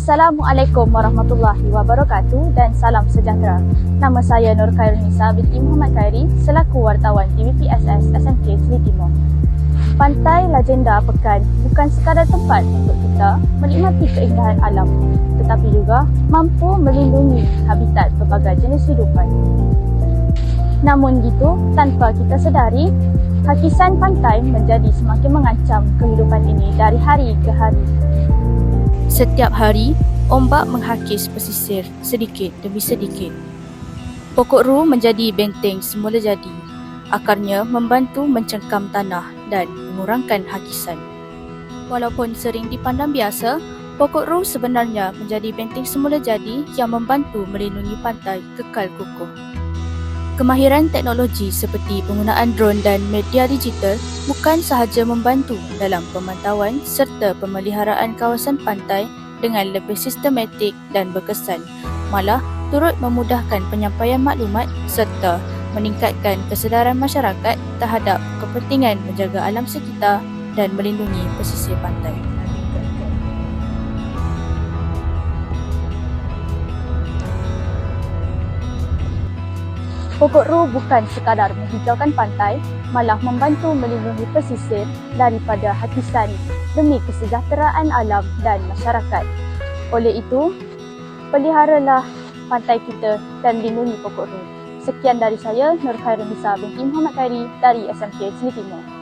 Assalamualaikum warahmatullahi wabarakatuh dan salam sejahtera. Nama saya Nur Khairunisa binti Muhammad Khairi selaku wartawan TVPSS SMK Seri Timur. Pantai Legenda Pekan bukan sekadar tempat untuk kita menikmati keindahan alam, tetapi juga mampu melindungi habitat pelbagai jenis hidupan. Namun gitu, tanpa kita sedari, hakisan pantai menjadi semakin mengancam kehidupan ini dari hari ke hari. Setiap hari, ombak menghakis pesisir sedikit demi sedikit. Pokok ru menjadi benteng semula jadi. Akarnya membantu mencengkam tanah dan mengurangkan hakisan. Walaupun sering dipandang biasa, pokok ru sebenarnya menjadi benteng semula jadi yang membantu melindungi pantai kekal kukuh. Kemahiran teknologi seperti penggunaan drone dan media digital bukan sahaja membantu dalam pemantauan serta pemeliharaan kawasan pantai dengan lebih sistematik dan berkesan, malah turut memudahkan penyampaian maklumat serta meningkatkan kesedaran masyarakat terhadap kepentingan menjaga alam sekitar dan melindungi pesisir pantai. Pokok ru bukan sekadar menghijaukan pantai, malah membantu melindungi pesisir daripada hakisan demi kesejahteraan alam dan masyarakat. Oleh itu, peliharalah pantai kita dan lindungi pokok ru. Sekian dari saya, Nur Khairunisa binti Muhammad Khairi dari SMK Seri Timur.